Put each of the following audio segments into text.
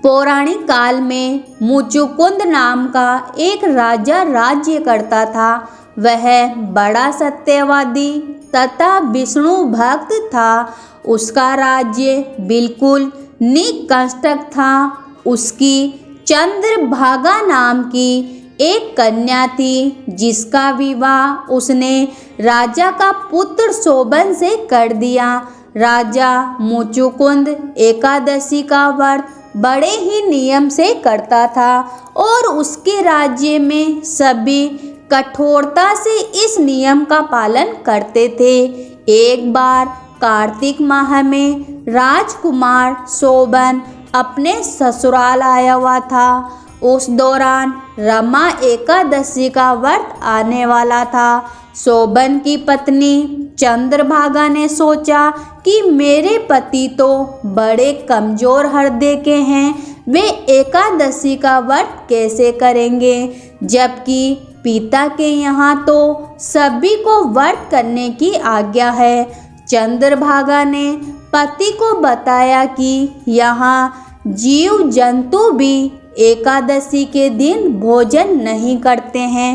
पौराणिक काल में मुचुकुंद नाम का एक राजा राज्य करता था। वह बड़ा सत्यवादी तथा विष्णु भक्त था। उसका राज्य बिल्कुल निकंटक था। उसकी चंद्रभागा नाम की एक कन्या थी, जिसका विवाह उसने राजा का पुत्र शोभन से कर दिया। राजा मुचुकुंद एकादशी का व्रत बड़े ही नियम से करता था और उसके राज्य में सभी कठोरता से इस नियम का पालन करते थे। एक बार कार्तिक माह में राजकुमार शोभन अपने ससुराल आया हुआ था। उस दौरान रमा एकादशी का व्रत आने वाला था। शोभन की पत्नी चंद्रभागा ने सोचा कि मेरे पति तो बड़े कमजोर हृदय के हैं, वे एकादशी का व्रत कैसे करेंगे, जबकि पिता के यहाँ तो सभी को व्रत करने की आज्ञा है। चंद्रभागा ने पति को बताया कि यहाँ जीव जंतु भी एकादशी के दिन भोजन नहीं करते हैं।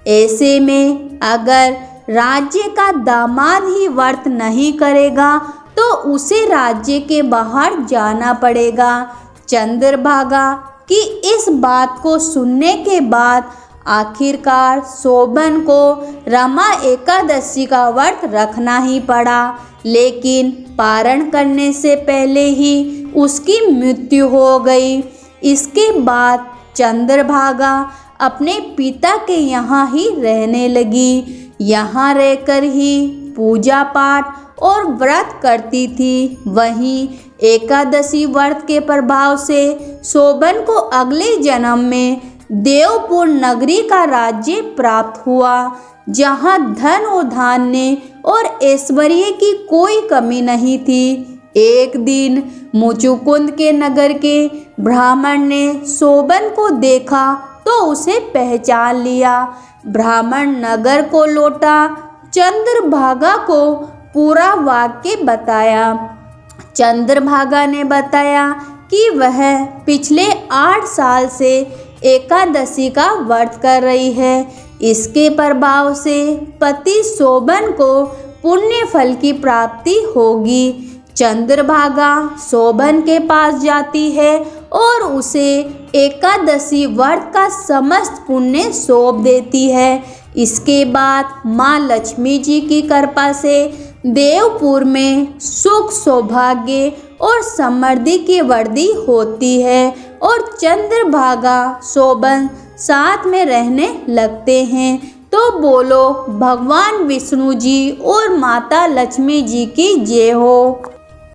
ऐसे में अगर राज्य का दामाद ही व्रत नहीं करेगा तो उसे राज्य के बाहर जाना पड़ेगा। चंद्रभागा की इस बात को सुनने के बाद आखिरकार शोभन को रमा एकादशी का व्रत रखना ही पड़ा, लेकिन पारण करने से पहले ही उसकी मृत्यु हो गई। इसके बाद चंद्रभागा अपने पिता के यहाँ ही रहने लगी। यहाँ रहकर ही पूजा पाठ और व्रत करती थी। वहीं एकादशी व्रत के प्रभाव से शोभन को अगले जन्म में देवपुर नगरी का राज्य प्राप्त हुआ, जहाँ धन और धान्य और ऐश्वर्य की कोई कमी नहीं थी। एक दिन मुचुकुंद के नगर के ब्राह्मण ने शोभन को देखा तो उसे पहचान लिया। ब्राह्मण नगर को लौटा चंद्रभागा को पूरा वाक्य बताया। चंद्रभागा ने बताया कि वह पिछले 8 साल से एकादशी का व्रत कर रही है। इसके प्रभाव से पति शोभन को पुण्य फल की प्राप्ति होगी। चंद्रभागा शोभन के पास जाती है और उसे एकादशी व्रत का समस्त पुण्य सौंप देती है। इसके बाद माँ लक्ष्मी जी की कृपा से देवपुर में सुख सौभाग्य और समृद्धि की वृद्धि होती है और चंद्रभागा शोभन साथ में रहने लगते हैं। तो बोलो भगवान विष्णु जी और माता लक्ष्मी जी की जय हो।